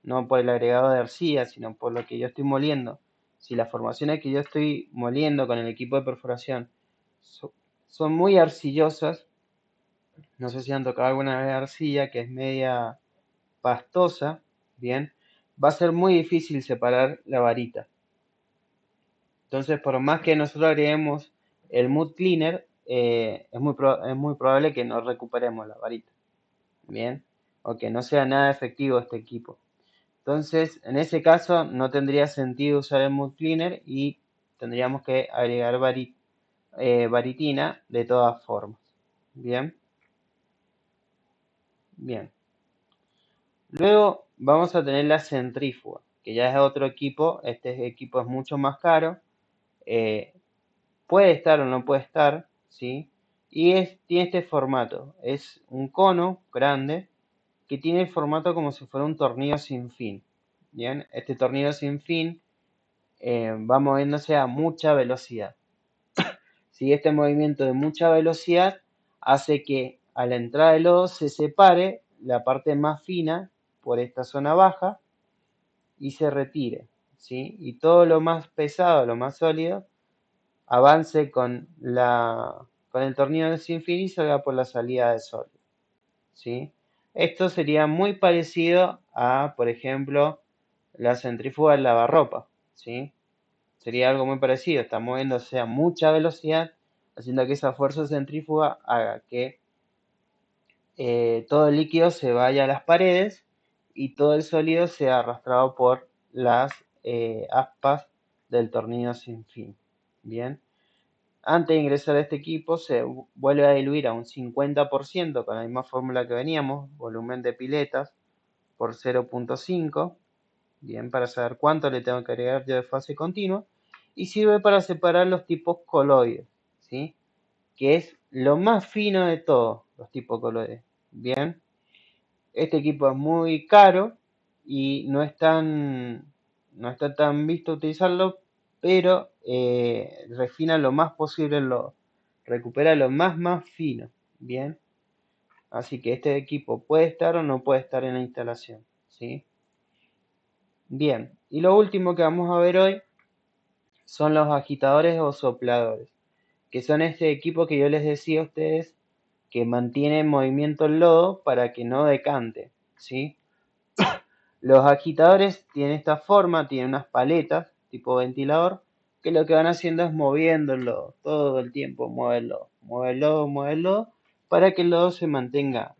no por el agregado de arcilla, sino por lo que yo estoy moliendo. Si las formaciones que yo estoy moliendo con el equipo de perforación son muy arcillosas, no sé si han tocado alguna vez arcilla, que es media pastosa, bien, va a ser muy difícil separar la varita. Entonces, por más que nosotros agreguemos el Mood Cleaner, es muy probable que no recuperemos la varita, bien, o que no sea nada efectivo este equipo. Entonces, en ese caso, no tendría sentido usar el Mood Cleaner y tendríamos que agregar varitina de todas formas. Bien, bien. Luego vamos a tener la centrífuga, que ya es otro equipo. Este equipo es mucho más caro. Puede estar o no puede estar, ¿sí? Y tiene este formato. Es un cono grande que tiene el formato como si fuera un tornillo sin fin. Bien, este tornillo sin fin va moviéndose a mucha velocidad. Si este movimiento de mucha velocidad hace que a la entrada del lodo se separe la parte más fina por esta zona baja y se retire, ¿sí? Y todo lo más pesado, lo más sólido, avance con el tornillo de sin fin y salga por la salida de sólido, ¿sí? Esto sería muy parecido a, por ejemplo, la centrífuga del lavarropa, ¿sí? Sería algo muy parecido, está moviéndose a mucha velocidad, haciendo que esa fuerza centrífuga haga que todo el líquido se vaya a las paredes y todo el sólido sea arrastrado por las aspas del tornillo sin fin. Bien, antes de ingresar a este equipo se vuelve a diluir a un 50% con la misma fórmula que veníamos, volumen de piletas por 0,5, bien, para saber cuánto le tengo que agregar yo de fase continua, y sirve para separar los tipos coloides, ¿sí? Que es lo más fino de todos los tipos coloides. Bien, este equipo es muy caro y no está tan visto utilizarlo, pero refina lo más posible, recupera lo más fino. Bien, así que este equipo puede estar o no puede estar en la instalación, ¿sí? Bien, y lo último que vamos a ver hoy son los agitadores o sopladores, que son este equipo que yo les decía a ustedes que mantiene en movimiento el lodo para que no decante, ¿sí? Los agitadores tienen esta forma, tienen unas paletas tipo ventilador, que lo que van haciendo es moviendo el lodo, todo el tiempo mueve el lodo, mueve el lodo, mueve el lodo, para que el lodo se mantenga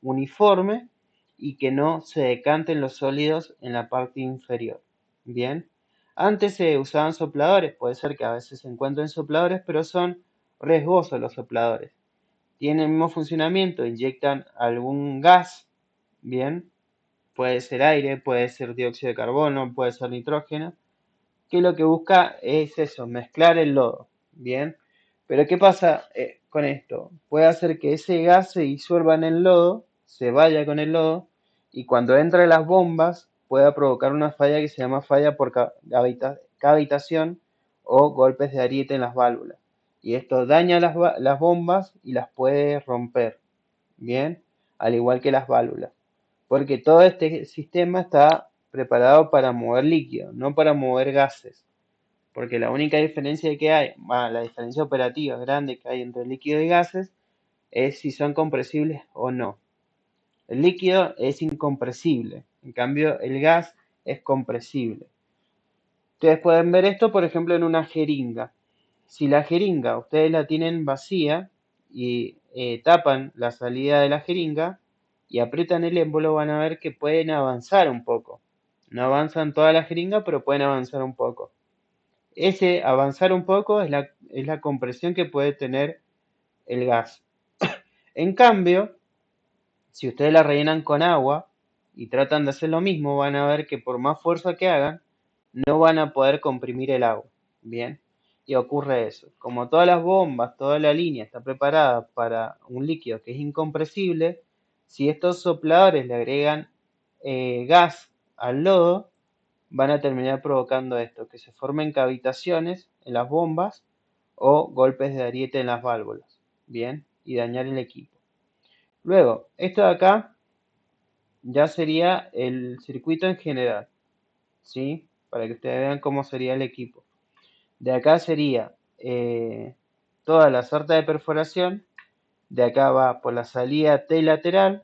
uniforme y que no se decanten los sólidos en la parte inferior. Bien, Antes se usaban sopladores, puede ser que a veces se encuentren sopladores, pero son riesgosos los sopladores. Tienen el mismo funcionamiento, inyectan algún gas, bien, puede ser aire, puede ser dióxido de carbono, puede ser nitrógeno, que lo que busca es eso, mezclar el lodo, bien. Pero ¿qué pasa con esto? Puede hacer que ese gas se disuelva en el lodo, se vaya con el lodo, y cuando entra en las bombas pueda provocar una falla que se llama falla por cavitación o golpes de ariete en las válvulas. Y esto daña las bombas y las puede romper, bien, al igual que las válvulas. Porque todo este sistema está preparado para mover líquido, no para mover gases. Porque la única diferencia que hay, la diferencia operativa grande que hay entre líquido y gases, es si son compresibles o no. El líquido es incompresible, en cambio el gas es compresible. Ustedes pueden ver esto, por ejemplo, en una jeringa. Si la jeringa ustedes la tienen vacía y tapan la salida de la jeringa y aprietan el émbolo, van a ver que pueden avanzar un poco. No avanzan toda la jeringa, pero pueden avanzar un poco. Ese avanzar un poco es la compresión que puede tener el gas. En cambio, si ustedes la rellenan con agua y tratan de hacer lo mismo, van a ver que por más fuerza que hagan, no van a poder comprimir el agua. Bien, y ocurre eso. Como todas las bombas, toda la línea está preparada para un líquido que es incompresible, si estos sopladores le agregan gas al lodo, van a terminar provocando esto, que se formen cavitaciones en las bombas o golpes de ariete en las válvulas. Bien, y dañar el equipo. Luego, esto de acá ya sería el circuito en general, ¿sí? Para que ustedes vean cómo sería el equipo. De acá sería toda la sarta de perforación. De acá va por la salida T lateral.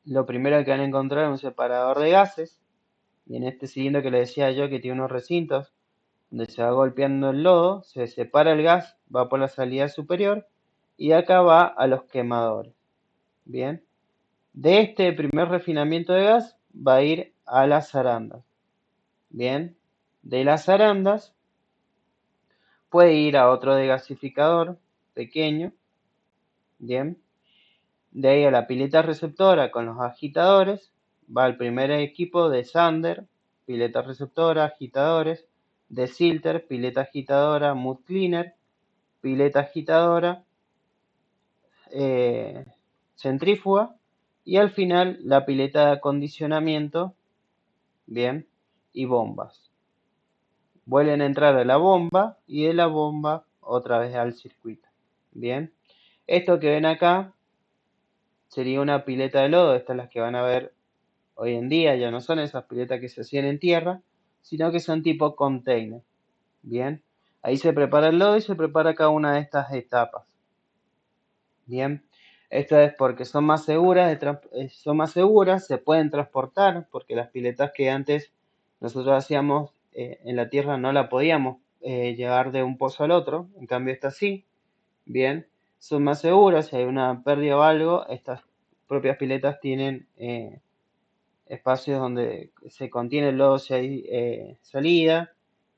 Lo primero que van a encontrar es un separador de gases. Y en este siguiente que les decía yo que tiene unos recintos donde se va golpeando el lodo, se separa el gas, va por la salida superior y de acá va a los quemadores. Bien. De este primer refinamiento de gas va a ir a las arandas. Bien. De las arandas puede ir a otro degasificador pequeño. Bien. De ahí a la pileta receptora con los agitadores va el primer equipo de Sander, pileta receptora, agitadores, de Silter, pileta agitadora, Mud Cleaner, pileta agitadora, centrífuga y al final la pileta de acondicionamiento, bien, y bombas. Vuelven a entrar a la bomba y de la bomba otra vez al circuito. Bien, esto que ven acá sería una pileta de lodo, estas las que van a ver hoy en día, ya no son esas piletas que se hacían en tierra, sino que son tipo container. Bien, ahí se prepara el lodo y se prepara cada una de estas etapas. Bien, esto es porque son más seguras, se pueden transportar, porque las piletas que antes nosotros hacíamos en la tierra no la podíamos llevar de un pozo al otro, en cambio estas sí, bien, son más seguras, si hay una pérdida o algo, estas propias piletas tienen espacios donde se contiene el lodo si hay salida,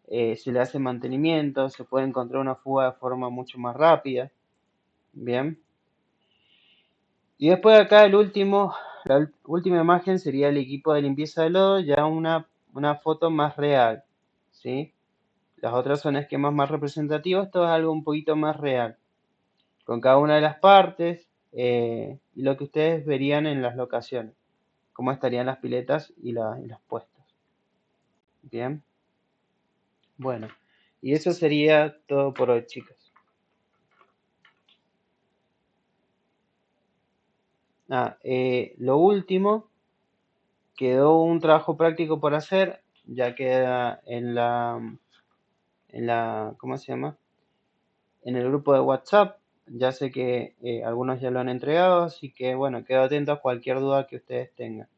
se le hace mantenimiento, se puede encontrar una fuga de forma mucho más rápida, bien. Y después acá la última imagen sería el equipo de limpieza de lodo, ya una foto más real, ¿sí? Las otras son esquemas más representativos, esto es algo un poquito más real, con cada una de las partes y lo que ustedes verían en las locaciones, cómo estarían las piletas y los puestos. Bien, bueno, y eso sería todo por hoy, chicos. Lo último, quedó un trabajo práctico por hacer, ya queda ¿cómo se llama? En el grupo de WhatsApp. Ya sé que algunos ya lo han entregado, así que bueno, quedo atento a cualquier duda que ustedes tengan.